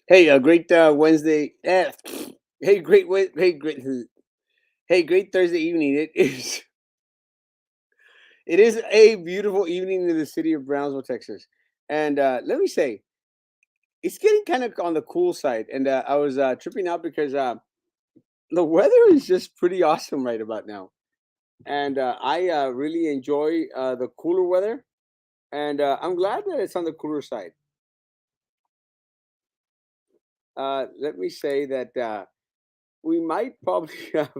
Hey, great Wednesday. Hey, great Thursday evening. It is a beautiful evening in the city of Brownsville, Texas, and let me say, it's getting kind of on the cool side. And I was tripping out because the weather is just pretty awesome right about now, and I really enjoy the cooler weather, and I'm glad that it's on the cooler side. Let me say that. We might probably have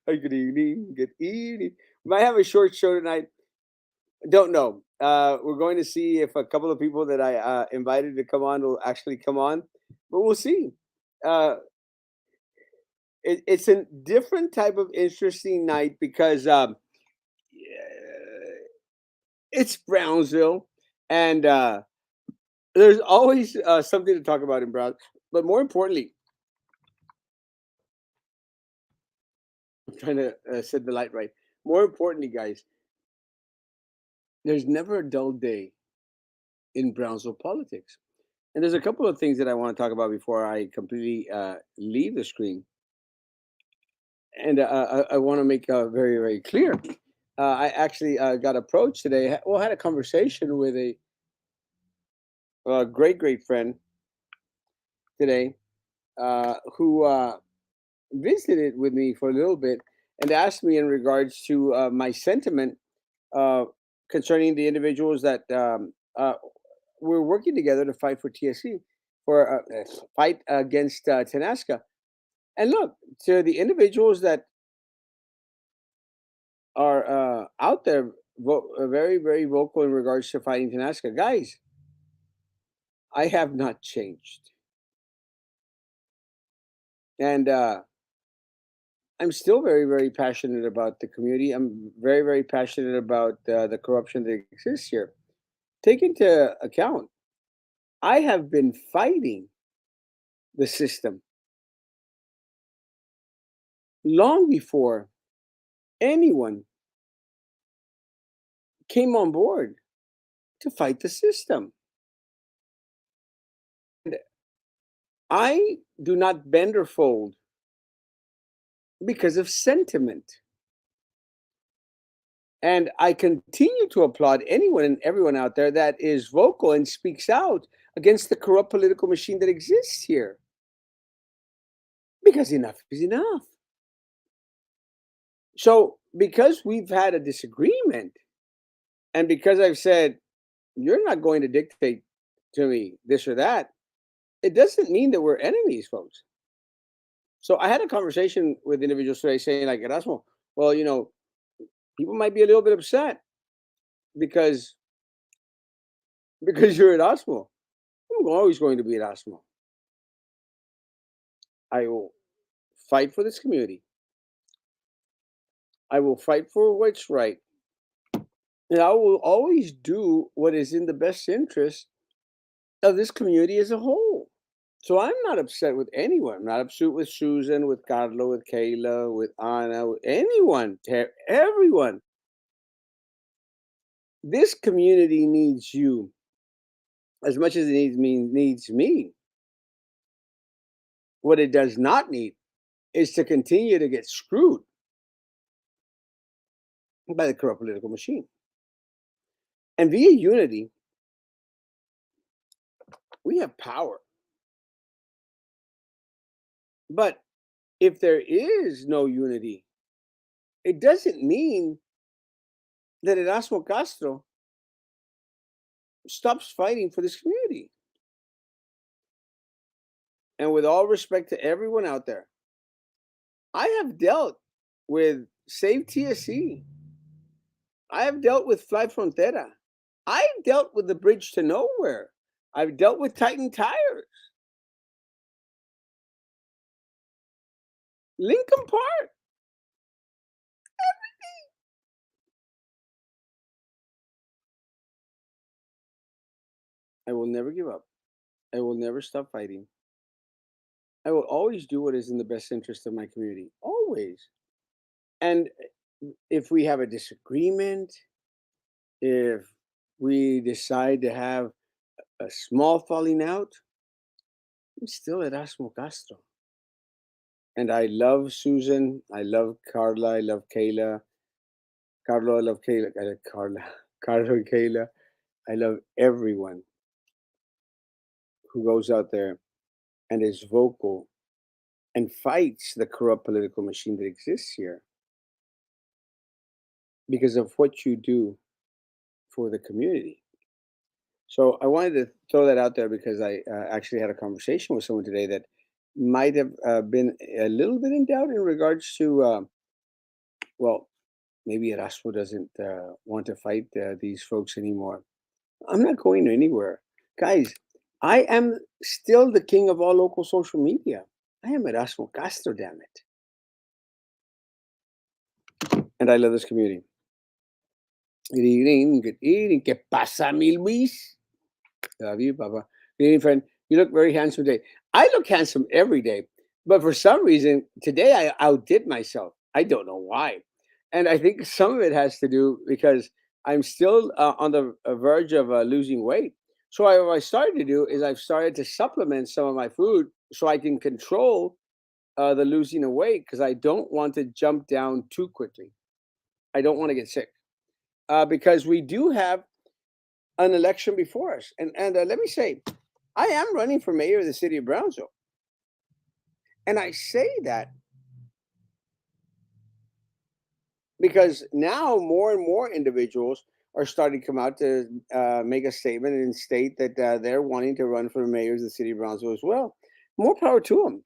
a good evening. Good evening. We might have a short show tonight. Don't know. We're going to see if a couple of people that I invited to come on will actually come on, but we'll see. Uh, it's a different type of interesting night because yeah, it's Brownsville, and there's always something to talk about in Brown. But more importantly, I'm trying to set the light right. More importantly, guys, there's never a dull day in Brownsville politics. And there's a couple of things that I want to talk about before I completely leave the screen. And I want to make very, very clear. I actually got approached today. Had a conversation with a great, great friend today who visited with me for a little bit and asked me in regards to my sentiment uh, concerning the individuals that were working together to fight for TSC, for fight against Tenasca. And look, to the individuals that are out there, very, very vocal in regards to fighting Tenasca, guys, I have not changed. And I'm still very, very passionate about the community. I'm very, very passionate about the corruption that exists here. Take into account, I have been fighting the system long before anyone came on board to fight the system. And I do not bend or fold because of sentiment. And I continue to applaud anyone and everyone out there that is vocal and speaks out against the corrupt political machine that exists here. Because enough is enough. So, because we've had a disagreement, and because I've said, you're not going to dictate to me this or that, it doesn't mean that we're enemies, folks. So, I had a conversation with individuals today saying, like, Erasmo, well, people might be a little bit upset because you're Erasmo. I'm always going to be Erasmo. I will fight for this community. I will fight for what's right. And I will always do what is in the best interest of this community as a whole. So I'm not upset with anyone. I'm not upset with Susan, with Carlo, with Kayla, with Anna, with anyone, everyone. This community needs you as much as it needs me. What it does not need is to continue to get screwed by the corrupt political machine. And via unity, we have power. But if there is no unity, it doesn't mean that Erasmo Castro stops fighting for this community. And with all respect to everyone out there, I have dealt with Save TSC. I have dealt with Fly Frontera. I've dealt with the Bridge to Nowhere. I've dealt with Titan Tires, Lincoln Park. I will never give up. I will never stop fighting. I will always do what is in the best interest of my community. Always. And if we have a disagreement, if we decide to have a small falling out, I'm still Erasmo Castro. And I love Susan. I love Carla. I love Kayla. Carlo, I love Kayla. I love Carla. Carlo and Kayla. I love everyone who goes out there and is vocal and fights the corrupt political machine that exists here because of what you do for the community. So I wanted to throw that out there because I actually had a conversation with someone today that might have been a little bit in doubt in regards to, well, maybe Erasmo doesn't want to fight these folks anymore. I'm not going anywhere. Guys, I am still the king of all local social media. I am Erasmo Castro, damn it. And I love this community. Good evening. Good evening. ¿Qué pasa, mi Luis? Love you, Papa. Good evening, friend. You look very handsome today. I look handsome every day, but for some reason, today I outdid myself. I don't know why. And I think some of it has to do because I'm still on the verge of losing weight. So what I started to do is I've started to supplement some of my food so I can control the losing of weight because I don't want to jump down too quickly. I don't want to get sick because we do have an election before us. And let me say, I am running for mayor of the city of Brownsville. And I say that because now more and more individuals are starting to come out to make a statement and state that they're wanting to run for mayor of the city of Brownsville as well. More power to them.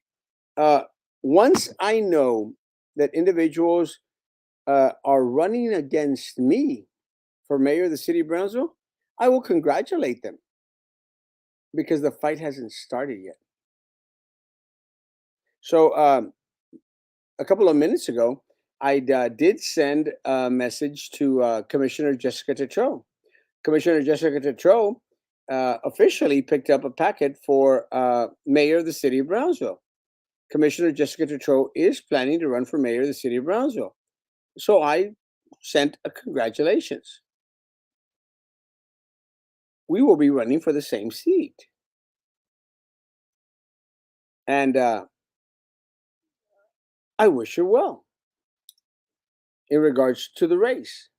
Uh, Once I know that individuals are running against me for mayor of the city of Brownsville, I will congratulate them because the fight hasn't started yet. So a couple of minutes ago, I did send a message to Commissioner Jessica Tetreault. Commissioner Jessica Tetreault officially picked up a packet for mayor of the city of Brownsville. Commissioner Jessica Tetreault is planning to run for mayor of the city of Brownsville. So I sent a congratulations. We will be running for the same seat. And I wish her well in regards to the race.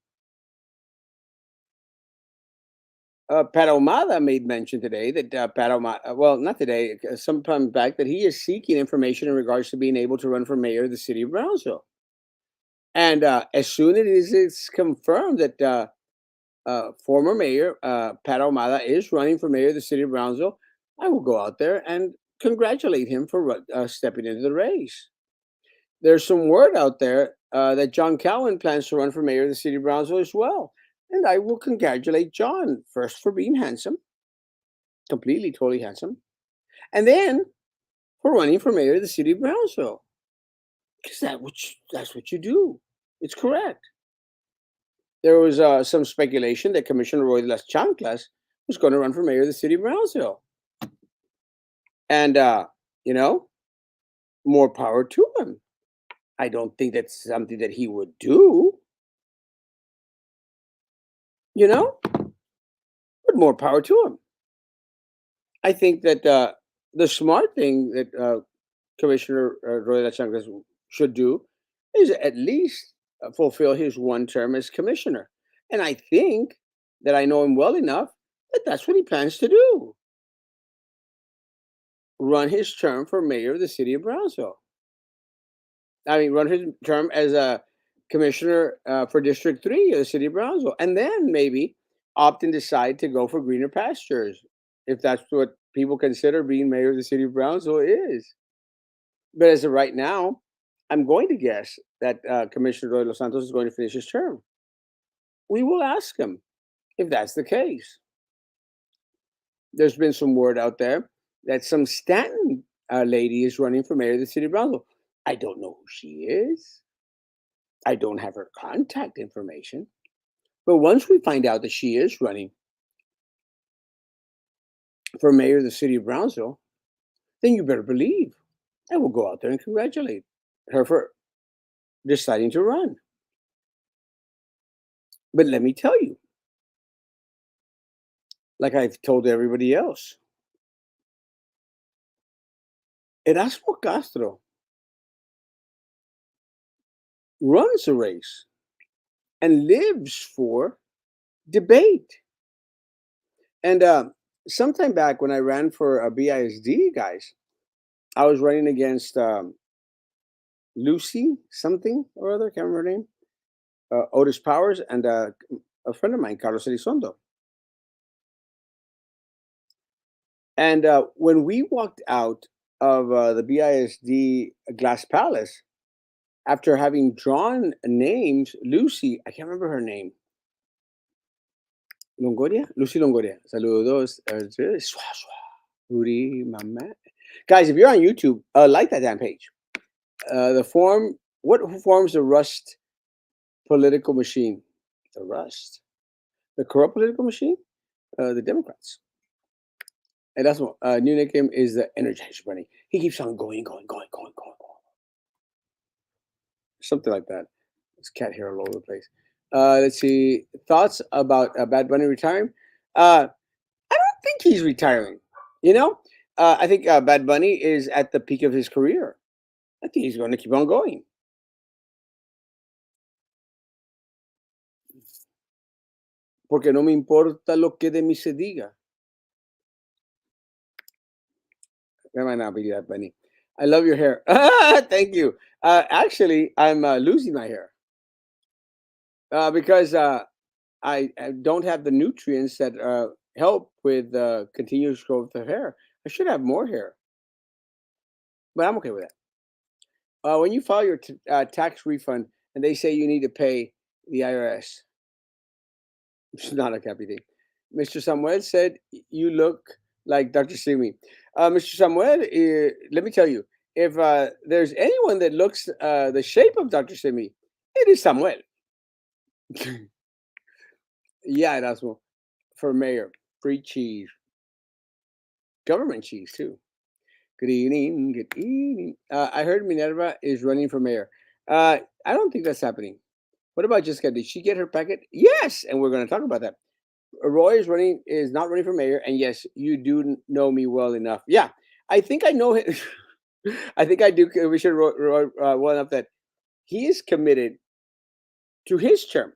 Pat Omada made mention today that Pat Omada, well, not today, some time back, that he is seeking information in regards to being able to run for mayor of the city of Brownsville. And as soon as it's confirmed that former mayor Pat Omada is running for mayor of the city of Brownsville, I will go out there and congratulate him for stepping into the race. There's some word out there that John Cowan plans to run for mayor of the city of Brownsville as well. And I will congratulate John first for being handsome, completely, totally handsome, and then for running for mayor of the city of Brownsville. Because that's what you do. It's correct. There was some speculation that Commissioner Roy de las Chanclas was going to run for mayor of the city of Brownsville. And, you know, more power to him. I don't think that's something that he would do, you know, but more power to him. I think that the smart thing that Commissioner Roy de las Chanclas should do is at least fulfill his one term as commissioner. And I think that I know him well enough that that's what he plans to do, run his term for mayor of the city of Brownsville. I mean, run his term as a commissioner for District 3 of the city of Brownsville. And then maybe opt and decide to go for greener pastures if that's what people consider being mayor of the city of Brownsville is. But as of right now, I'm going to guess that Commissioner Roy Los Santos is going to finish his term. We will ask him if that's the case. There's been some word out there that some Stanton lady is running for mayor of the city of Brownsville. I don't know who she is. I don't have her contact information. But once we find out that she is running for mayor of the city of Brownsville, then you better believe I will go out there and congratulate her for deciding to run. But let me tell you, like I've told everybody else, Erasmo Castro runs a race and lives for debate. And sometime back when I ran for a BISD, guys, I was running against Lucy something or other, can't remember her name, Otis Powers, and a friend of mine, Carlos Elizondo. And when we walked out of the BISD Glass Palace, after having drawn names, Lucy, I can't remember her name, Longoria? Lucy Longoria. Saludos. Swah, swah. Rudy, mama. Guys, if you're on YouTube, like that damn page. The form, what forms the Rust political machine? The Rust. The corrupt political machine? The Democrats. And that's what new nickname is the Energizer Bunny. He keeps on going, going, going, going, going, going. Something like that. It's cat hair all over the place. Let's see. Thoughts about Bad Bunny retiring? I don't think he's retiring. You know, I think Bad Bunny is at the peak of his career. I think he's going to keep on going. Porque no me importa lo que de mí se diga. That might not be that funny. I love your hair. Thank you. Actually, I'm losing my hair because I don't have the nutrients that help with continuous growth of hair. I should have more hair, but I'm okay with that. When you file your tax refund and they say you need to pay the IRS, it's not a happy thing. Mr. Samuel said you look like Dr. Simi. Mr. Samuel, let me tell you, if there's anyone that looks the shape of Dr. Simi, it is Samuel. Yeah, that's one for mayor. Free cheese, government cheese too. Good evening. Good evening. I heard Minerva is running for mayor. I don't think that's happening. What about Jessica? Did she get her packet? Yes, and we're going to talk about that. Roy is not running for mayor, and yes, you do know me well enough. Yeah, I think I know him. I think I do. We should Roy, well enough that he is committed to his term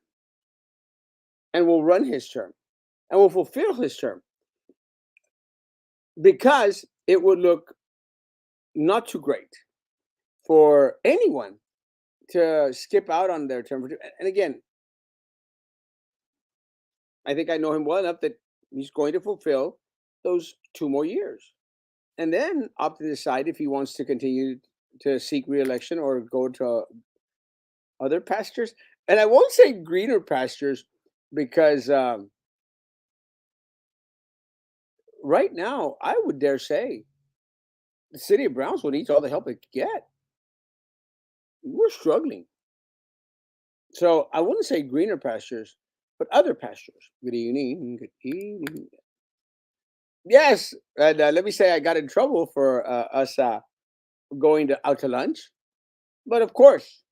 and will run his term and will fulfill his term because it would look not too great for anyone to skip out on their term. And again, I think I know him well enough that he's going to fulfill those 2 more years. And then opt to decide if he wants to continue to seek reelection or go to other pastures. And I won't say greener pastures because right now, I would dare say the city of Brownsville needs all the help it can get. We're struggling. So I wouldn't say greener pastures, but other pastures. Good evening. Good evening. Yes. And let me say I got in trouble for us going out to lunch. But of course,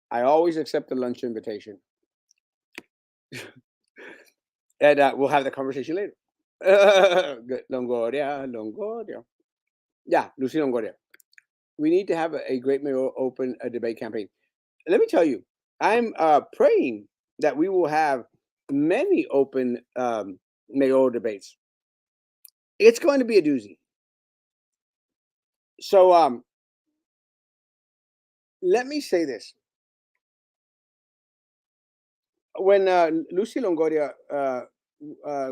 I always accept a lunch invitation. And we'll have the conversation later. Good. Longoria, Longoria. Yeah, Lucy Longoria. We need to have a great mayor open a debate campaign. Let me tell you, I'm praying that we will have many open mayoral debates. It's going to be a doozy. So let me say this. When Lucy Longoria,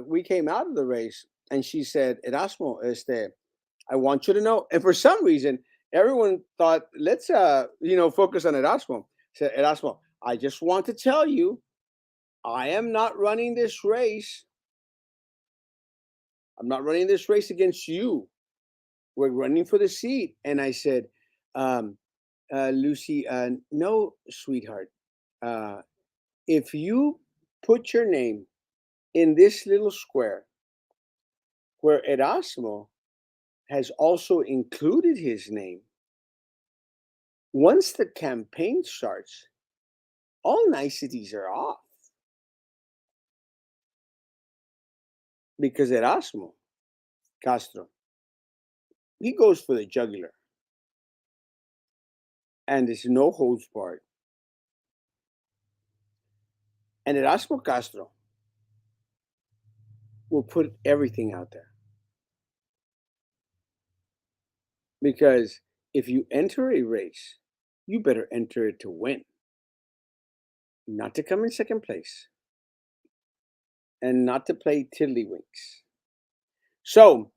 we came out of the race and she said, Erasmo, I want you to know. And for some reason, everyone thought, let's, focus on Erasmo. Said, Erasmo, I just want to tell you, I am not running this race. I'm not running this race against you. We're running for the seat. And I said, um, Lucy, no, sweetheart. Uh, if you put your name in this little square where Erasmo has also included his name, once the campaign starts, all niceties are off because Erasmo Castro, he goes for the jugular. and it's no holds barred. And Erasmo Castro will put everything out there because if you enter a race, you better enter it to win, not to come in second place, and not to play tiddlywinks. So,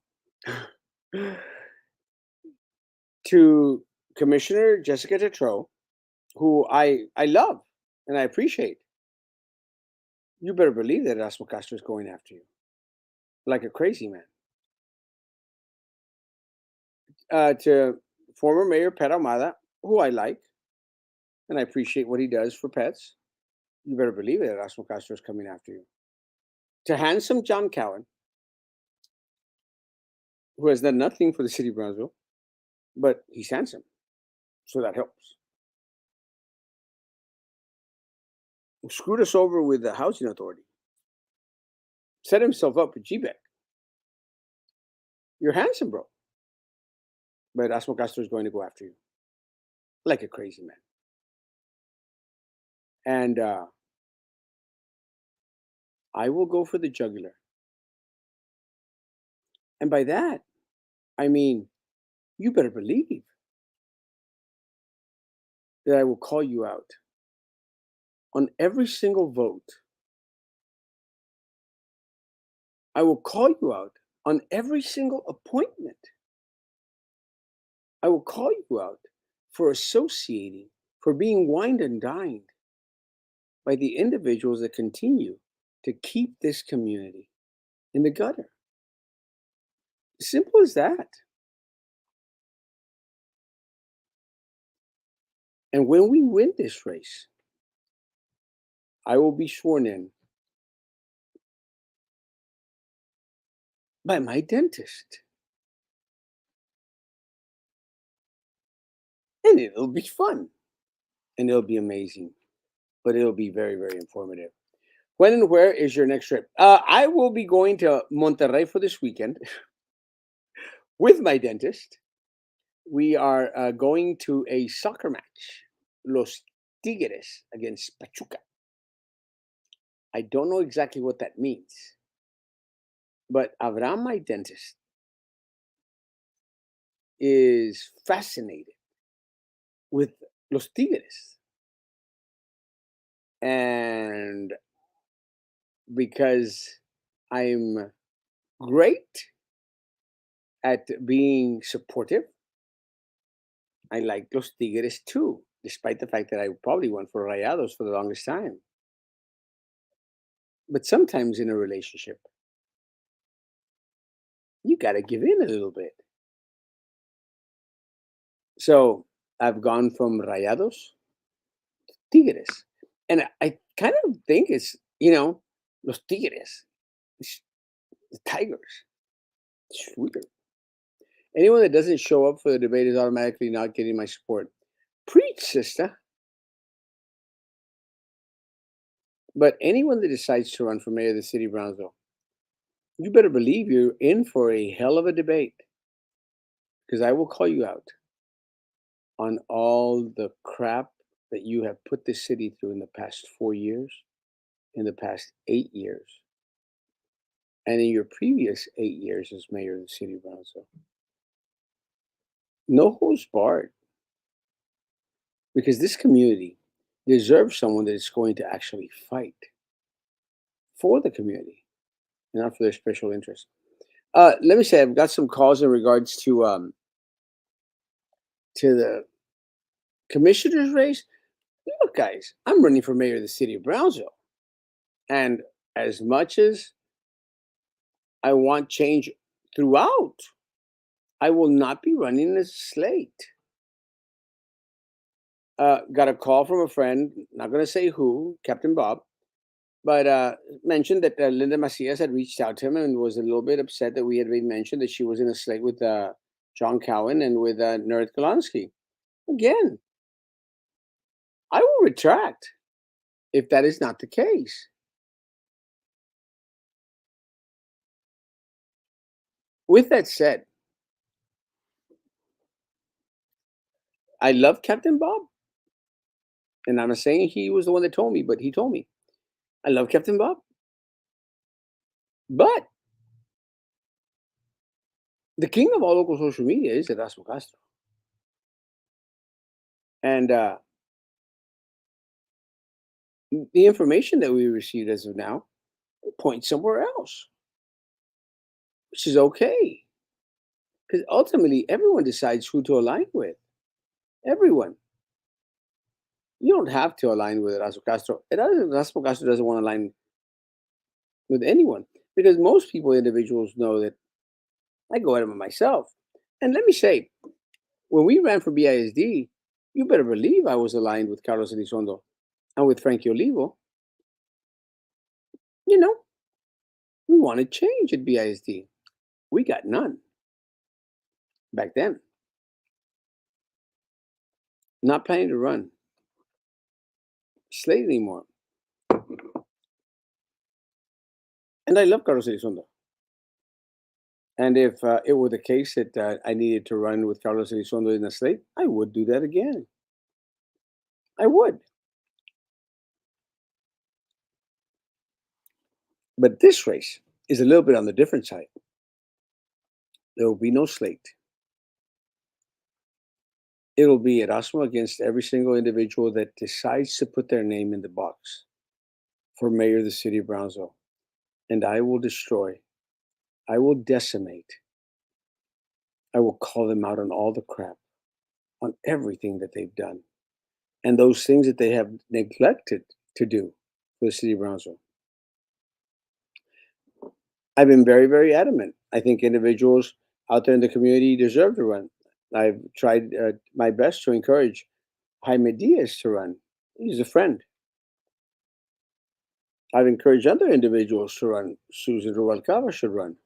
to Commissioner Jessica Tetreault, who I love and I appreciate, you better believe that Erasmo Castro is going after you like a crazy man. To former Mayor Pat Almada, who I like and I appreciate what he does for pets, you better believe it. Erasmo Castro is coming after you. To handsome John Cowan, who has done nothing for the city of Brownsville, but he's handsome, so that helps. Screwed us over with the housing authority. Set himself up with GBEC. You're handsome, bro. But Erasmo Castro is going to go after you like a crazy man. And I will go for the jugular. And by that, I mean, you better believe that I will call you out on every single vote. I will call you out on every single appointment. I will call you out for associating, for being wined and dined by the individuals that continue to keep this community in the gutter. Simple as that. And when we win this race, I will be sworn in by my dentist. And it'll be fun and it'll be amazing, but it'll be very, very informative. When and where is your next trip? I will be going to Monterrey for this weekend with my dentist. We are going to a soccer match, Los Tigres against Pachuca. I don't know exactly what that means, but Abraham, my dentist, is fascinated with Los Tigres. And because I'm great at being supportive, I like Los Tigres too, despite the fact that I probably went for Rayados for the longest time. But sometimes in a relationship, you got to give in a little bit. So I've gone from Rayados to Tigres. And I kind of think it's, Los Tigres, it's the Tigers. It's weird. Anyone that doesn't show up for the debate is automatically not getting my support. Preach, sister. But anyone that decides to run for mayor of the city of Brownsville, you better believe you're in for a hell of a debate because I will call you out on all the crap that you have put this city through in the past 4 years, in the past 8 years, and in your previous 8 years as mayor of the city of Brownsville. No holds barred because this community deserves someone that is going to actually fight for the community and not for their special interest. Let me say, I've got some calls in regards to the commissioner's race. Look, guys, I'm running for mayor of the city of Brownsville, and as much as I want change throughout, I will not be running a slate. Got a call from a friend, not going to say who, Captain Bob, but mentioned that Linda Macias had reached out to him and was a little bit upset that we had made mention that she was in a slate with John Cowan and with Nerith Golonsky. Again, I will retract if that is not the case. With that said, I love Captain Bob. And I'm not saying he was the one that told me, but he told me. I love Captain Bob. But the king of all local social media is Erasmo Castro. And the information that we received as of now points somewhere else, which is okay. Because ultimately, everyone decides who to align with. Everyone. You don't have to align with Erasmo Castro. Erasmo Castro doesn't want to align with anyone because most people, individuals, know that I go at it myself. And let me say, when we ran for BISD, you better believe I was aligned with Carlos Elizondo and with Frankie Olivo. You know, we wanted change at BISD. We got none back then. Not planning to run slate anymore. And I love Carlos Elizondo. And if it were the case that I needed to run with Carlos Elizondo in the slate, I would do that again. I would. But this race is a little bit on the different side. There will be no slate. It'll be Erasmo against every single individual that decides to put their name in the box for mayor of the city of Brownsville. And I will destroy, I will decimate, I will call them out on all the crap, on everything that they've done, and those things that they have neglected to do for the city of Brownsville. I've been very, very adamant. I think individuals out there in the community deserve to run. I've tried my best to encourage Jaime Diaz to run. He's a friend. I've encouraged other individuals to run. Susan Rubalcaba should run.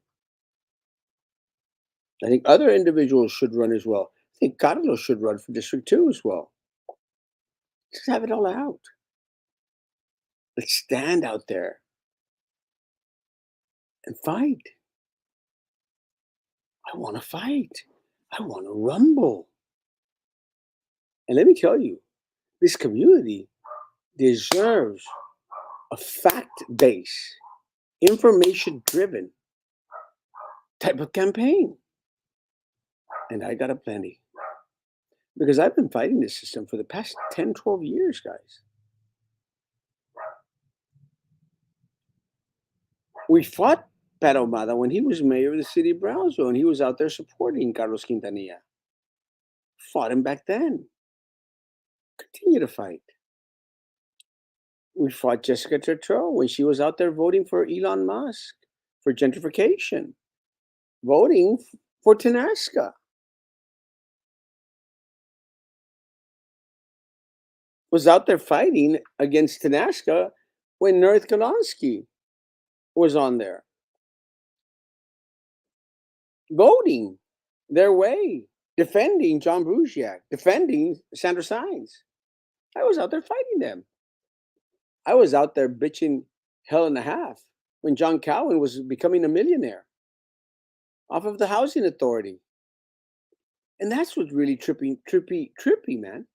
I think other individuals should run as well. I think Carlos should run for District 2 as well. Just have it all out. Let's stand out there and fight. I want to fight. I want to rumble. And let me tell you, this community deserves a fact based, information driven type of campaign. And I got a plenty because I've been fighting this system for the past 10, 12 years, guys. We fought Pat Omada when he was mayor of the city of Brownsville and he was out there supporting Carlos Quintanilla. Fought him back then. Continue to fight. We fought Jessica Tertrell when she was out there voting for Elon Musk for gentrification, voting for Tenasca. Was out there fighting against Tenasca when Nerth Kalansky was on there, voting their way, defending John Brusiak, defending Sandra Sines. I was out there fighting them. I was out there bitching hell and a half when John Cowan was becoming a millionaire off of the housing authority. And that's what's really trippy, man.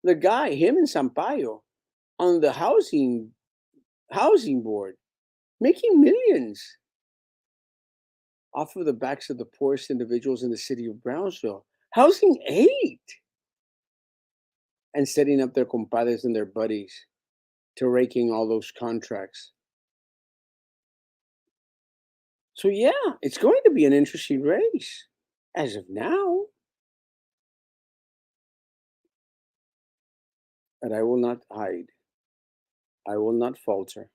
The guy, him and Sampaio, on the housing board, making millions off of the backs of the poorest individuals in the city of Brownsville. Housing aid and setting up their compadres and their buddies to raking all those contracts. So yeah, it's going to be an interesting race as of now. But I will not hide. I will not falter.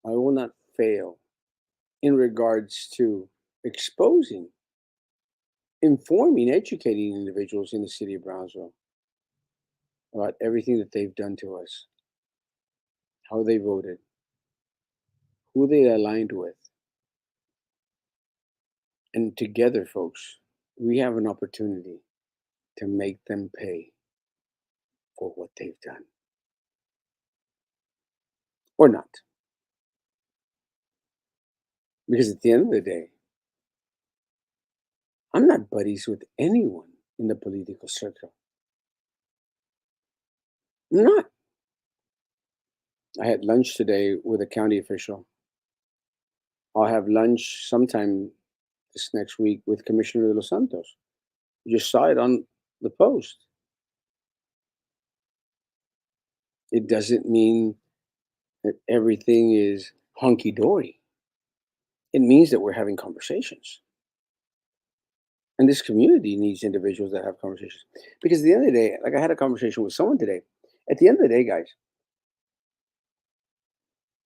I will not fail in regards to exposing, informing, educating individuals in the city of Brownsville about everything that they've done to us, how they voted, who they aligned with. And together, folks, we have an opportunity to make them pay for what they've done. Or not. Because at the end of the day, I'm not buddies with anyone in the political circle. Not. I had lunch today with a county official. I'll have lunch sometime this next week with Commissioner de los Santos. You just saw it on the post. It doesn't mean that everything is hunky dory. It means that we're having conversations. And this community needs individuals that have conversations. Because at the end of the day, like I had a conversation with someone today. At the end of the day, guys,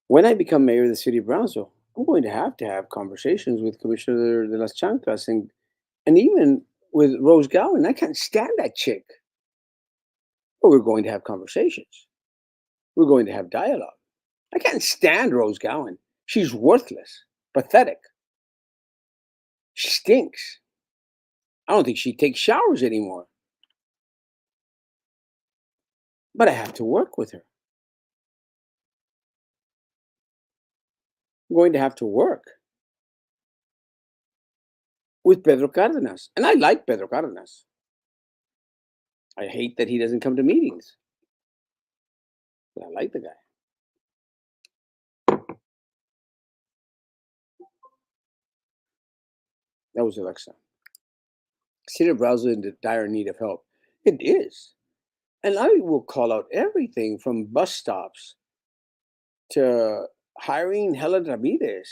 when I become mayor of the city of Brownsville, I'm going to have conversations with Commissioner de las Chanclas and even with Rose Gowan. I can't stand that chick. But we're going to have conversations. We're going to have dialogue. I can't stand Rose Gowan. She's worthless, pathetic. She stinks. I don't think she takes showers anymore. But I have to work with her. I'm going to have to work with Pedro Cardenas. And I like Pedro Cardenas. I hate that he doesn't come to meetings, but I like the guy. That was Alexa. City of Brownsville in dire need of help. It is. And I will call out everything from bus stops to hiring Helen Ramirez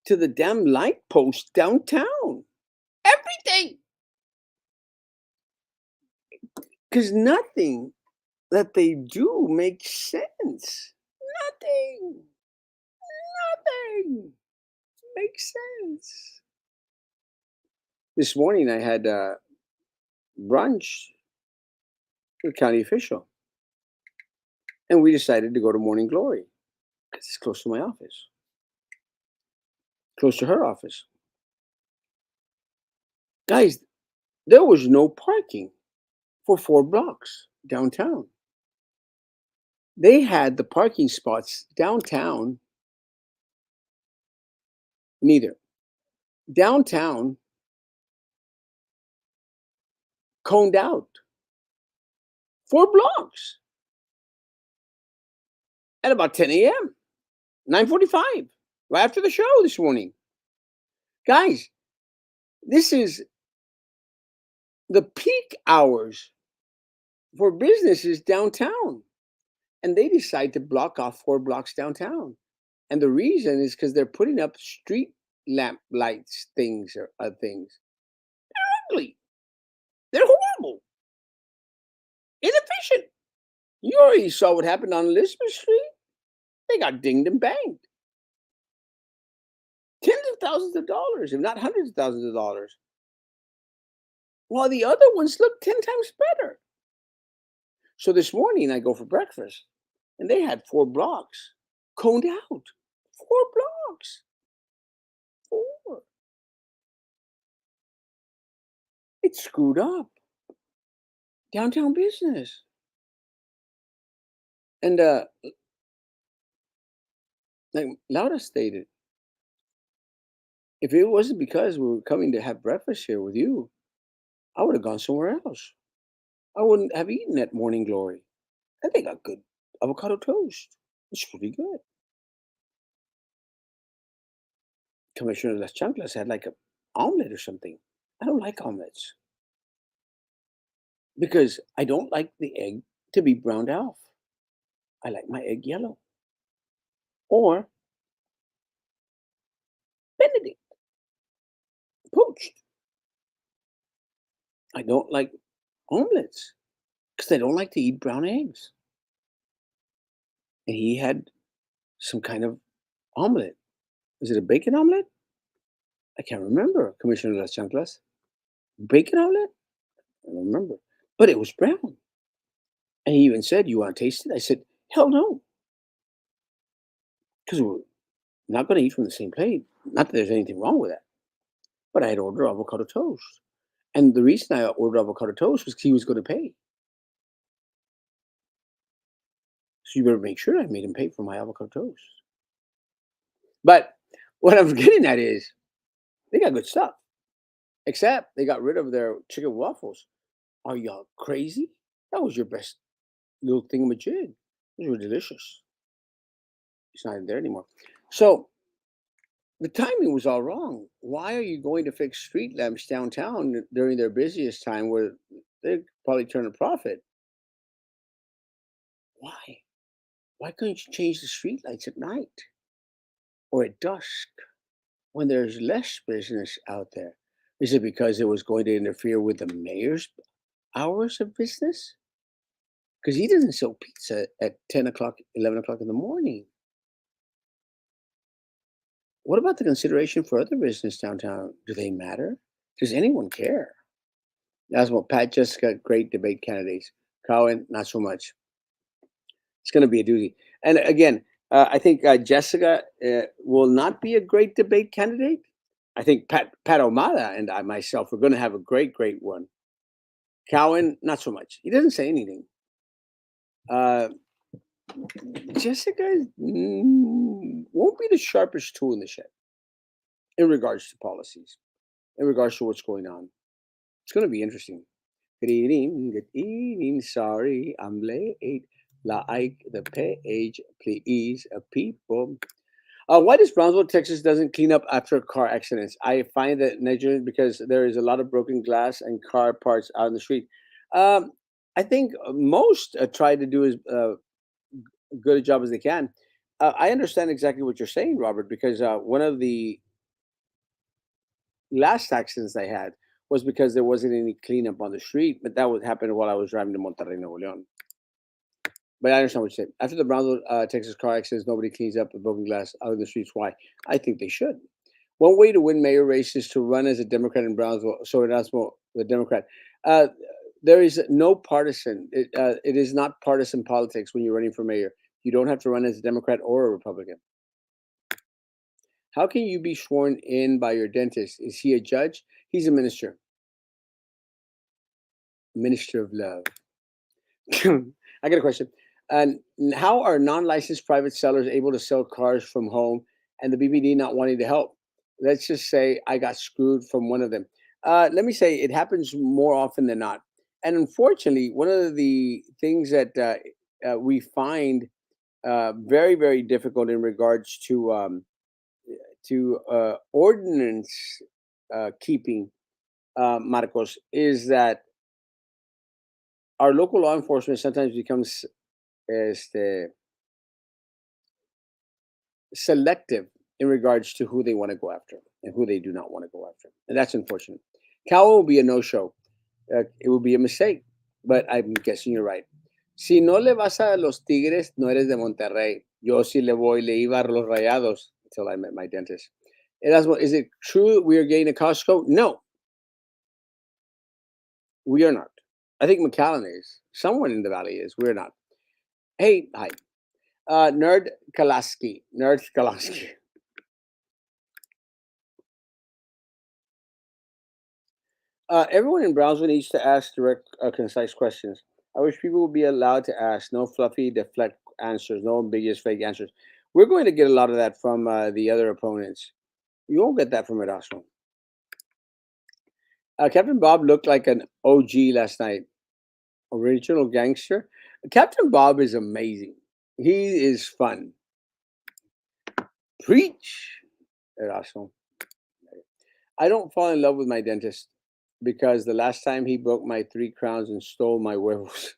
to the damn light post downtown. Everything. Because nothing that they do makes sense. Nothing. Nothing makes sense. This morning I had brunch with a county official, and we decided to go to Morning Glory because it's close to my office, close to her office. Guys, there was no parking for 4 blocks downtown. They had the parking spots downtown, neither. Downtown coned out 4 blocks at about 10 a.m., 9:45, right after the show this morning. Guys, this is the peak hours for businesses downtown. And they decide to block off 4 blocks downtown. And the reason is because they're putting up street lamp lights things or things. Ugly. They're horrible, inefficient. You already saw what happened on Elizabeth Street. They got dinged and banged. Tens of thousands of dollars, if not hundreds of thousands of dollars. While the other ones look 10 times better. So this morning I go for breakfast and they had 4 blocks coned out. 4 blocks. Four. It's screwed up. Downtown business. And like Laura stated, if it wasn't because we were coming to have breakfast here with you, I would have gone somewhere else. I wouldn't have eaten at Morning Glory. And they got good avocado toast. It's pretty good. Commissioner Las Chanclas had like a omelet or something. I don't like omelets because I don't like the egg to be browned off. I like my egg yellow or Benedict poached. I don't like omelets because I don't like to eat brown eggs. And he had some kind of omelet. Is it a bacon omelet? I can't remember, Commissioner Las Chanclas. Bacon omelet? I don't remember. But it was brown. And he even said, "You want to taste it?" I said, "Hell no." Because we're not going to eat from the same plate. Not that there's anything wrong with that. But I had ordered avocado toast. And the reason I ordered avocado toast was 'cause he was going to pay. So you better make sure I made him pay for my avocado toast. But what I'm getting at is they got good stuff. Except they got rid of their chicken waffles. Are y'all crazy? That was your best little thingamajig. Those were delicious. It's not there anymore. So the timing was all wrong. Why are you going to fix street lamps downtown during their busiest time where they probably turn a profit? Why? Why couldn't you change the street lights at night or at dusk when there's less business out there? Is it because it was going to interfere with the mayor's hours of business? Because he doesn't sell pizza at 10 o'clock, 11 o'clock in the morning. What about the consideration for other business downtown? Do they matter? Does anyone care? That's what Pat Jessica, great debate candidates. Cowan, not so much. It's going to be a doozy. And again, I think Jessica will not be a great debate candidate. I think Pat Omada and I myself are going to have a great one. Cowan, not so much. He doesn't say anything. Uh, Jessica won't be the sharpest tool in the shed in regards to policies, in regards to what's going on. It's going to be interesting. Good evening. Good evening. Sorry, I'm late. Like the page, please, people. Why does Brownsville, Texas, doesn't clean up after car accidents? I find that negligent because there is a lot of broken glass and car parts out in the street. Um, I think most try to do as good a job as they can. I understand exactly what you're saying, Robert, because one of the last accidents I had was because there wasn't any cleanup on the street, but that would happen while I was driving to Monterrey, Nuevo León. But I understand what you're saying. After the Brownsville, Texas car accidents, nobody cleans up the broken glass out in the streets. Why? I think they should. One way to win mayor race is to run as a Democrat in Brownsville. So Erasmo, the Democrat. Uh, there is no partisan. It is not partisan politics when you're running for mayor. You don't have to run as a Democrat or a Republican. How can you be sworn in by your dentist? Is he a judge? He's a minister. Minister of Love. I got a question. And how are non-licensed private sellers able to sell cars from home and the BBD not wanting to help? Let's just say I got screwed from one of them. Let me say it happens more often than not. And unfortunately, one of the things that we find very difficult in regards to ordinance keeping, Marcos, is that our local law enforcement sometimes becomes este, selective in regards to who they want to go after and who they do not want to go after. And that's unfortunate. Cal will be a no show. It will be a mistake, but I'm guessing you're right. Si no le vas a los Tigres, no eres de Monterrey. Yo sí le iba a los Rayados until I met my dentist. Erasmo, is it true we are getting a Costco? No, we are not. I think McAllen is. Someone in the valley is. We're not. Hey, hi. Nerd Kalaski. Nerd Kalaski. Everyone in Brownsville needs to ask direct, concise questions. I wish people would be allowed to ask, no fluffy, deflect answers, no ambiguous, fake answers. We're going to get a lot of that from the other opponents. You won't get that from Erasmo. Captain Bob looked like an OG last night. Original gangster. Captain Bob is amazing. He is fun. Preach, Erasmo. I don't fall in love with my dentist because the last time he broke my 3 crowns and stole my huevos.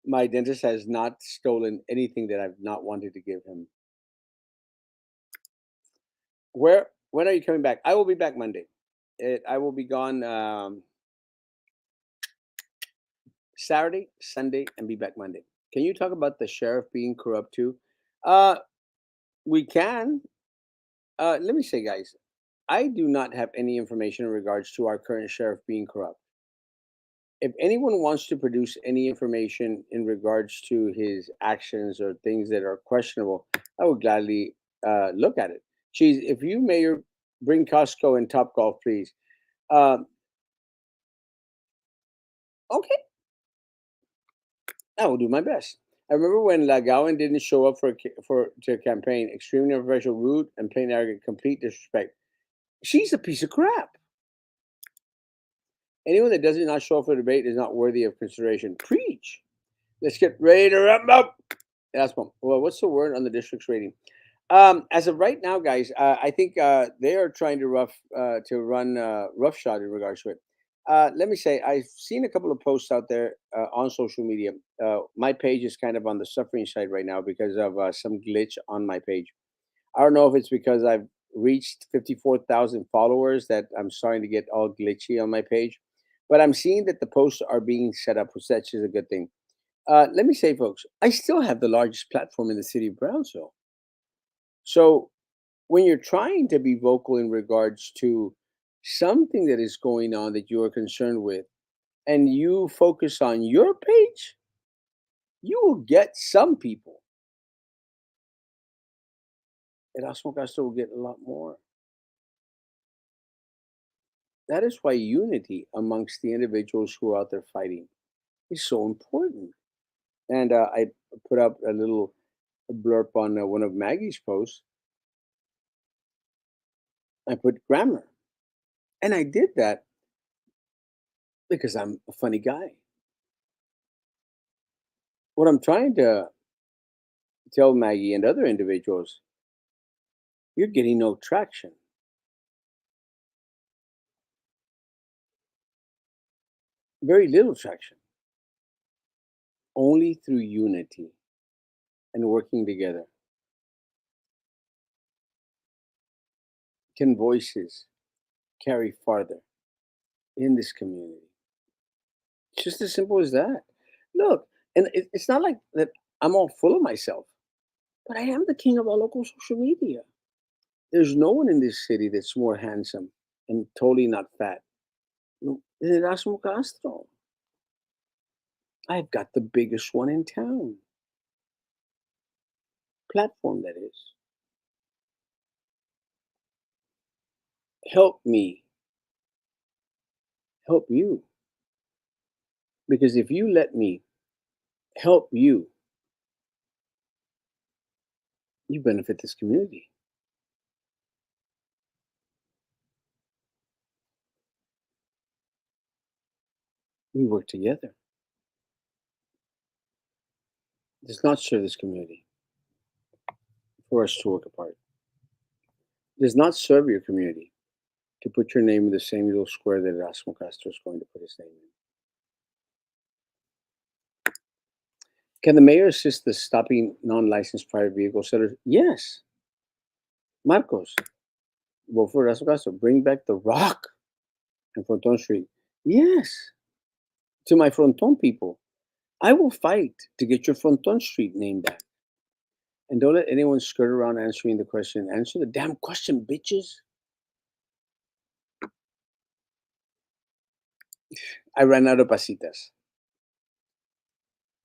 My dentist has not stolen anything that I've not wanted to give him. When are you coming back? I will be back Monday. I will be gone Saturday, Sunday, and be back Monday. Can you talk about the sheriff being corrupt too? Uh, we can. Let me say, guys, I do not have any information in regards to our current sheriff being corrupt. If anyone wants to produce any information in regards to his actions or things that are questionable, I would gladly look at it. Geez, if you mayor bring Costco and Top Golf, please. Uh, okay, I will do my best. I remember when Lagawan didn't show up for to campaign. Extremely unprofessional, rude, and plain arrogant. Complete disrespect. She's a piece of crap. Anyone that does not show up for the debate is not worthy of consideration. Preach. Let's get ready to wrap up. Erasmo, well, what's the word on the district's rating? As of right now, guys, I think they are trying to run roughshod in regards to it. Let me say, I've seen a couple of posts out there on social media. My page is kind of on the suffering side right now because of some glitch on my page. I don't know if it's because I've reached 54,000 followers that I'm starting to get all glitchy on my page, but I'm seeing that the posts are being set up, which that's just a good thing. Let me say, folks, I still have the largest platform in the city of Brownsville. So when you're trying to be vocal in regards to something that is going on that you are concerned with, and you focus on your page, you will get some people. Erasmo Castro will get a lot more. That is why unity amongst the individuals who are out there fighting is so important. And I put up a little blurb on one of Maggie's posts. I put grammar. And I did that because I'm a funny guy. What I'm trying to tell Maggie and other individuals, you're getting no traction, very little traction, only through unity and working together can voices carry farther in this community. It's just as simple as that. Look, and it's not like that I'm all full of myself, but I am the king of all local social media. There's no one in this city that's more handsome and totally not fat than Erasmo Castro. I've got the biggest one in town, platform that is. Help me help you. Because if you let me help you, you benefit this community. We work together. It does not serve this community for us to work apart. It does not serve your community to put your name in the same little square that Erasmo Castro is going to put his name in. Can the mayor assist the stopping non-licensed private vehicle sellers? Yes. Marcos, vote for Erasmo Castro. Bring back the rock and Fronton Street. Yes. To my Fronton people, I will fight to get your Fronton Street name back. And don't let anyone skirt around answering the question. Answer the damn question, bitches. I ran out of pasitas.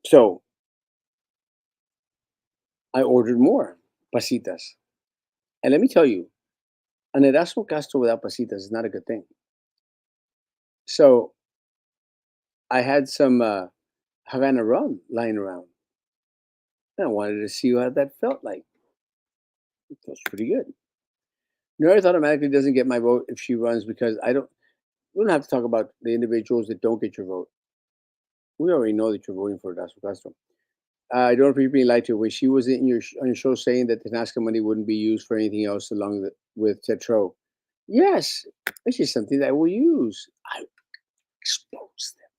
So I ordered more pasitas. And let me tell you, an Erasmo Castro without pasitas is not a good thing. So I had some Havana rum lying around. And I wanted to see how that felt like. It feels pretty good. North automatically doesn't get my vote if she runs because we don't have to talk about the individuals that don't get your vote. We already know that you're voting for Erasmo Castro. I don't appreciate being lied to. When she was on your show saying that the NASCAR money wouldn't be used for anything else with Tetro, yes, this is something that we'll use. I expose them,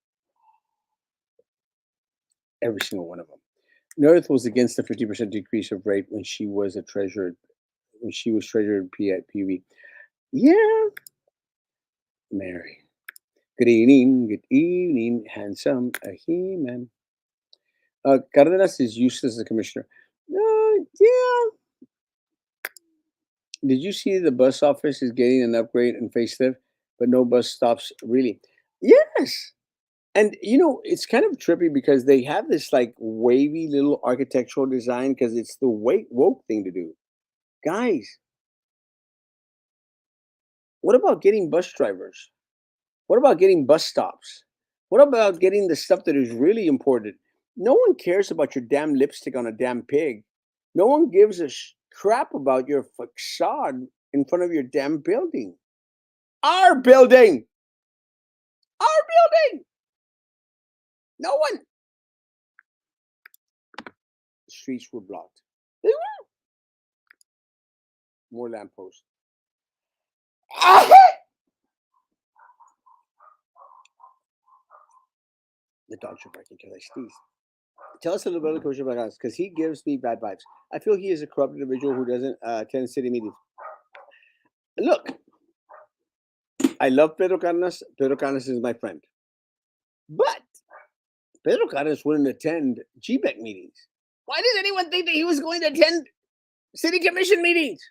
every single one of them. North was against the 50% decrease of rate when she was a treasurer, when she was treasurer in PV. Yeah, Mary. Good evening, handsome He-Man. Cardenas is useless as a commissioner. Yeah. Did you see the bus office is getting an upgrade and facelift, but no bus stops really? Yes. And it's kind of trippy because they have this like wavy little architectural design because it's the woke thing to do. Guys, what about getting bus drivers? What about getting bus stops? What about getting the stuff that is really important? No one cares about your damn lipstick on a damn pig. No one gives a crap about your facade in front of your damn building. Our building. Our building. No one. The streets were blocked. They were more lampposts. The dogs are barking because I sneeze. Tell us a little bit about Coach Baragas because he gives me bad vibes. I feel he is a corrupt individual who doesn't attend city meetings. Look, I love Pedro Carnas. Pedro Carnas is my friend. But Pedro Carnas wouldn't attend GBEC meetings. Why does anyone think that he was going to attend city commission meetings?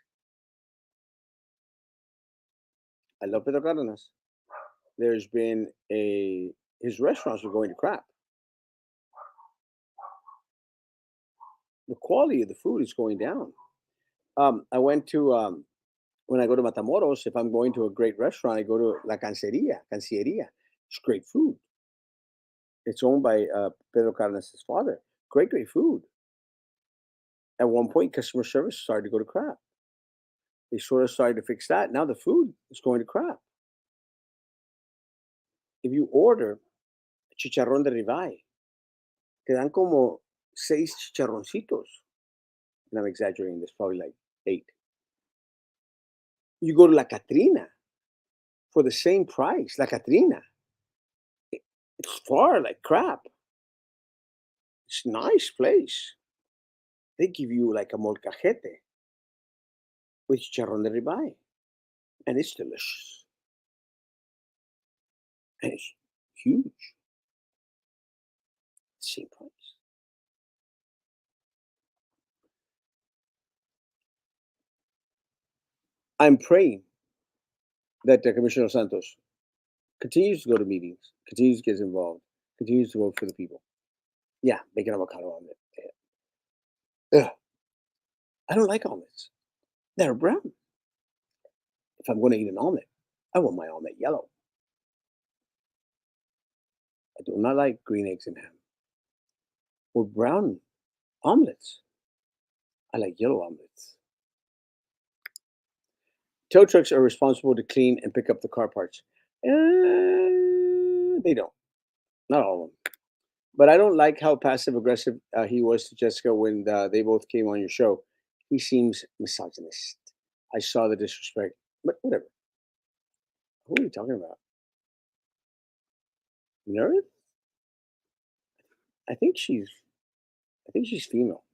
I love Pedro Carnas. There's been his restaurants are going to crap. The quality of the food is going down. I went to when I go to Matamoros, if I'm going to a great restaurant, I go to La Cancilleria. It's great food. It's owned by Pedro Carnes' father. Great, great food. At one point, customer service started to go to crap. They sort of started to fix that. Now the food is going to crap. If you order chicharrón de ribeye, te dan como 6 chicharroncitos. And I'm exaggerating, there's probably like 8. You go to La Catrina for the same price. La Catrina, it's far like crap. It's a nice place. They give you like a molcajete with chicharrón de ribeye, and it's delicious. And it's huge. Same price. I'm praying that Commissioner Santos continues to go to meetings, continues to get involved, continues to vote for the people. Yeah, make an avocado omelet. Ugh, I don't like omelets. They're brown. If I'm going to eat an omelet, I want my omelet yellow. I do not like green eggs and ham or brown omelets. I like yellow omelets. Tow trucks are responsible to clean and pick up the car parts. They don't. Not all of them. But I don't like how passive aggressive he was to Jessica when they both came on your show. He seems misogynist. I saw the disrespect, but whatever. Who are you talking about? Meredith? I think she's. I think she's female.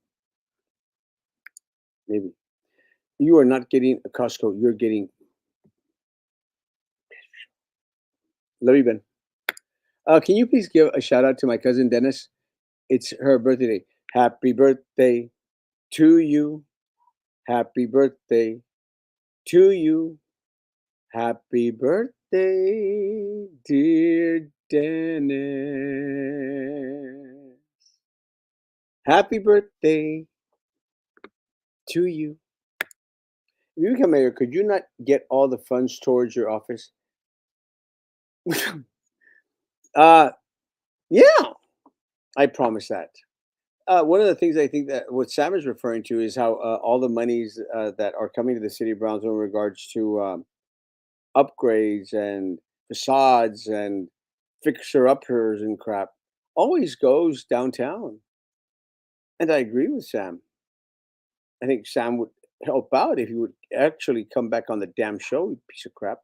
Maybe you are not getting a Costco. You're getting. Love you, Ben. Can you please give a shout out to my cousin Dennis? It's her birthday. Happy birthday to you. Happy birthday to you. Happy birthday, dear Dennis. Happy birthday to you. If you become mayor, could you not get all the funds towards your office? uh, yeah, I promise that. One of the things I think that what Sam is referring to is how all the monies that are coming to the city of Brownsville in regards to upgrades and facades and fixer uppers and crap always goes downtown. And I agree with Sam. I think Sam would help out if he would actually come back on the damn show, you piece of crap.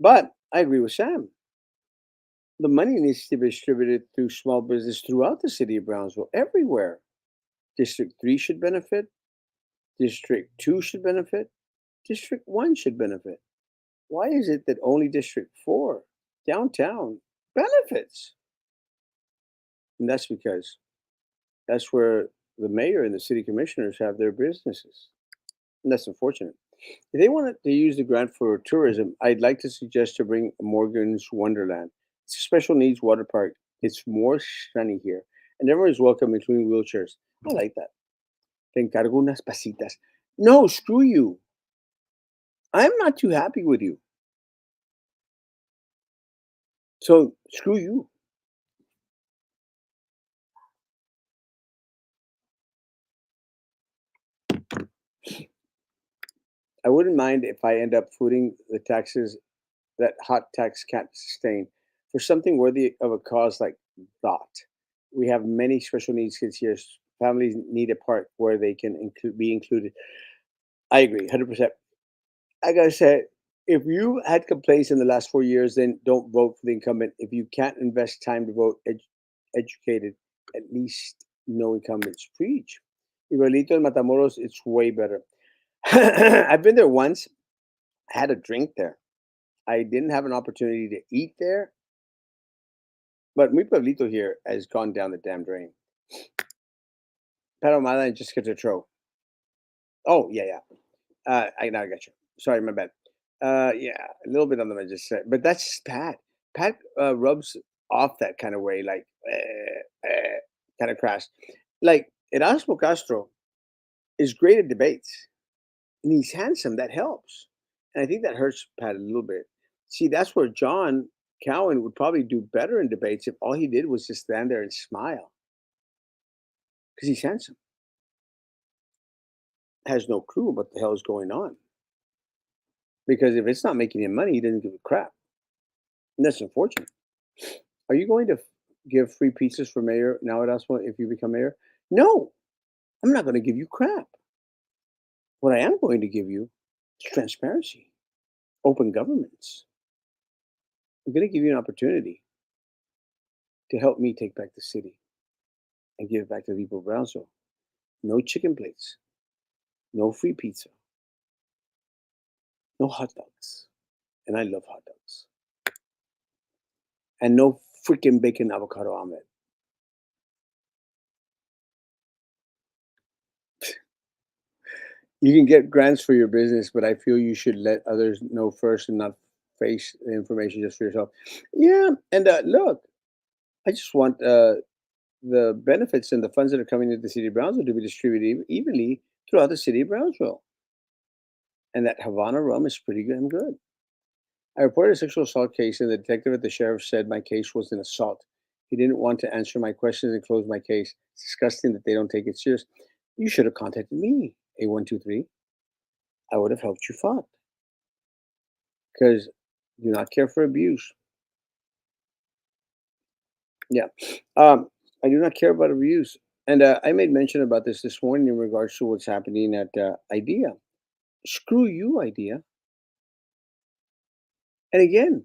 But I agree with Sam. The money needs to be distributed through small business throughout the city of Brownsville, everywhere. District 3 should benefit. District 2 should benefit. District 1 should benefit. Why is it that only District 4, downtown, benefits? And that's because that's where the mayor and the city commissioners have their businesses. And that's unfortunate. If they wanted to use the grant for tourism, I'd like to suggest to bring Morgan's Wonderland. It's a special needs water park. It's more sunny here, and everyone is welcome, including wheelchairs. I like that. Te encargo unas pasitas. No, screw you. I'm not too happy with you. So screw you. I wouldn't mind if I end up footing the taxes that hot tax can't sustain for something worthy of a cause like that. We have many special needs kids here. Families need a park where they can be included. I agree, 100%. I gotta say, if you had complaints in the last 4 years, then don't vote for the incumbent. If you can't invest time to vote educated, at least no incumbents preach. Igualito in Matamoros, it's way better. I've been there once, had a drink there. I didn't have an opportunity to eat there, but mi pueblito here has gone down the damn drain. Pero Mala and Jessica Tetro. Oh, yeah, yeah. I now I got you. Sorry, my bad. Yeah, a little bit on the just said, but that's Pat. Pat rubs off that kind of way, like kind of crass. Like Erasmo Castro is great at debates, and he's handsome. That helps, and I think that hurts Pat a little bit. See, that's where John Cowan would probably do better in debates if all he did was just stand there and smile because he's handsome. Has no clue what the hell is going on because if it's not making him money, he doesn't give a crap, and that's unfortunate. Are you going to give free pizzas for mayor now at Aspen if you become mayor? No, I'm not going to give you crap. What I am going to give you is transparency, open governments. I'm going to give you an opportunity to help me take back the city and give it back to the people of Brownsville. No chicken plates, no free pizza, no hot dogs. And I love hot dogs. And no freaking bacon avocado omelet. You can get grants for your business, but I feel you should let others know first and not face the information just for yourself. Yeah, and look, I just want the benefits and the funds that are coming into the city of Brownsville to be distributed evenly throughout the city of Brownsville. And that Havana rum is pretty damn good. I reported a sexual assault case, and the detective at the sheriff said my case was an assault. He didn't want to answer my questions and close my case. It's disgusting that they don't take it serious. You should have contacted me, A123. I would have helped you fought because do not care for abuse. Yeah. I do not care about abuse. And I made mention about this morning in regards to what's happening at IDEA. Screw you, IDEA. And again,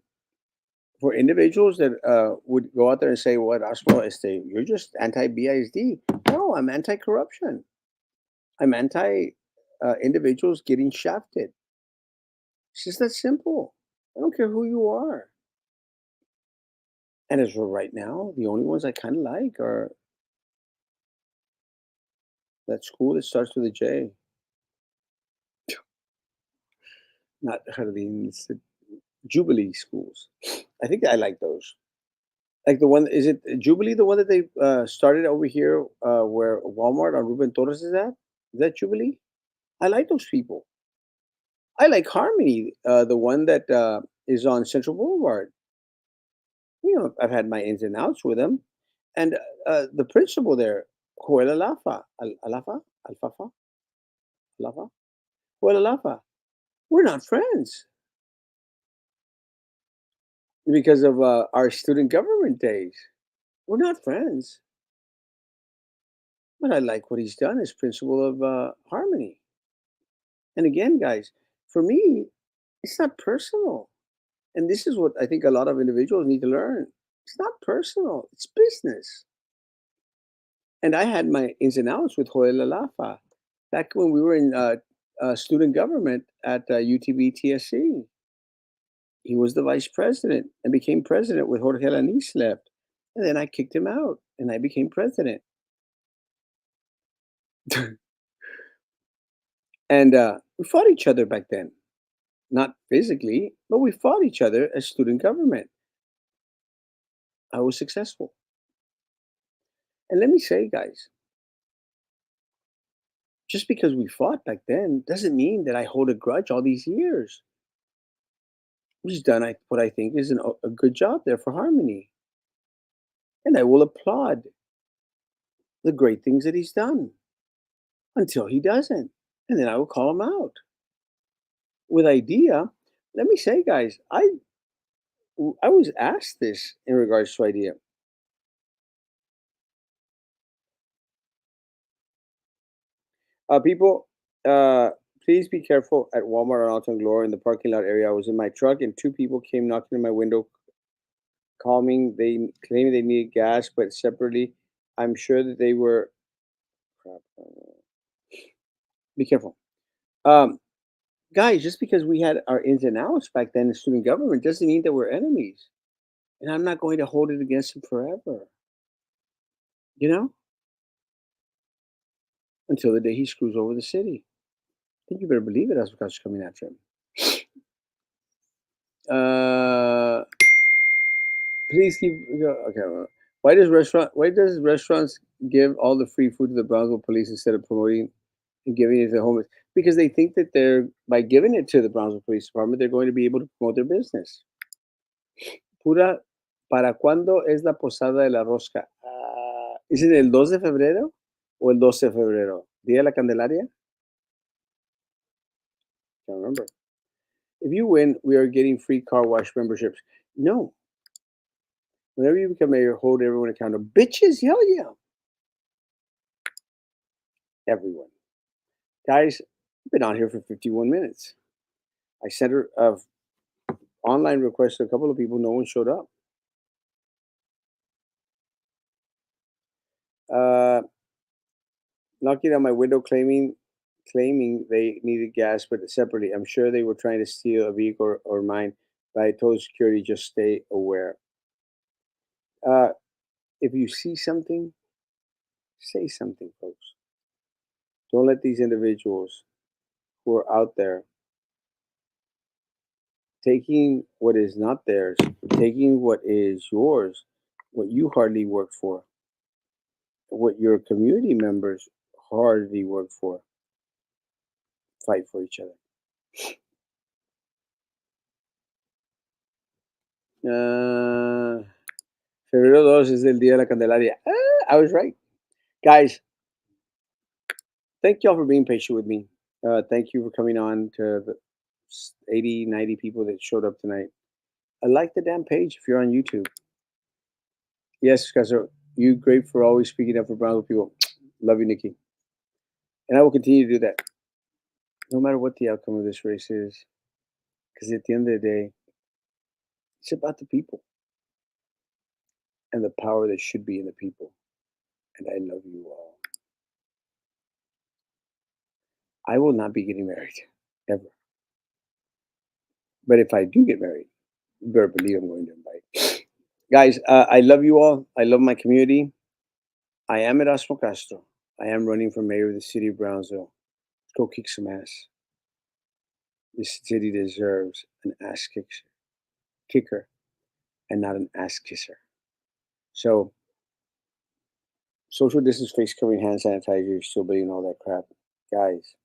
for individuals that would go out there and say, "What, Osmo, you're just anti-BISD." No, I'm anti-corruption. I'm anti individuals getting shafted. It's just that simple. I don't care who you are. And as for right now, the only ones I kind of like are that school that starts with a J, not Jardines, Jubilee schools. I think I like those. Like the one, is it Jubilee, the one that they started over here where Walmart on Ruben Torres is at? Is that Jubilee? I like those people. I like Harmony, the one that is on Central Boulevard. You know, I've had my ins and outs with them. And the principal there, Joel Alafa, Alafa, Alfafa, Alafa, Joel Alafa, we're not friends because of our student government days. We're not friends, but I like what he's done as principal of Harmony. And again, guys, for me, it's not personal. And this is what I think a lot of individuals need to learn. It's not personal, it's business. And I had my ins and outs with Joel Alafa back when we were in student government at UTB TSC. He was the vice president and became president with Jorge Lanis left. And then I kicked him out and I became president. And we fought each other back then. Not physically, but we fought each other as student government. I was successful. And let me say, guys, just because we fought back then doesn't mean that I hold a grudge all these years. He's done what I think is a good job there for Harmony. And I will applaud the great things that he's done until he doesn't. And then I will call him out. With IDEA, let me say, guys, I I was asked this in regards to idea. People, uh, please be careful at Walmart on Alton Glory in the parking lot area. I was in my truck and two people came knocking on my window, claiming they needed gas, but separately, I'm sure that they were. Crap, be careful, um, guys. Just because we had our ins and outs back then in student government doesn't mean that we're enemies. And I'm not going to hold it against him forever. You know, until the day he screws over the city. I think you better believe it. That's because coming after him. Uh, Please keep. Okay. Why does restaurants give all the free food to the Brownsville police instead of promoting and giving it to the homeless? Because they think that they're by giving it to the Brownsville Police Department, they're going to be able to promote their business. Pura. ¿Para cuándo es la posada de la rosca? ¿Es it el 2 de febrero o el 12 de febrero? ¿Día de la Candelaria? Can't remember. If you win, we are getting free car wash memberships. No. Whenever you become mayor, hold everyone accountable. Bitches, hell yeah. Everyone. Guys, I've been on here for 51 minutes. I sent her a online request to a couple of people. No one showed up. Uh, Knocking on my window claiming they needed gas, but separately. I'm sure they were trying to steal a vehicle or mine, but I told security just stay aware. Uh, if you see something, say something, folks. Don't let these individuals who are out there taking what is not theirs, taking what is yours, what you hardly worked for, what your community members hardly work for, fight for each other. Uh, Febrero 2 is el Día de la Candelaria. I was right. Guys, thank y'all for being patient with me. Thank you for coming on to the 80, 90 people that showed up tonight. I like the damn page if you're on YouTube. Yes, guys, you great for always speaking up for brown people. Love you, Nikki. And I will continue to do that no matter what the outcome of this race is. Because at the end of the day, it's about the people and the power that should be in the people. And I love you all. I will not be getting married ever. But if I do get married, you better believe I'm going to invite. Guys, I love you all. I love my community. I am Erasmo Castro. I am running for mayor of the city of Brownsville. Let's go kick some ass. This city deserves an kicker and not an ass kisser. So, social distance, face covering, hand sanitizer, still being all that crap. Guys,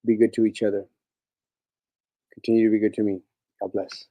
be good to each other. Continue to be good to me. God bless.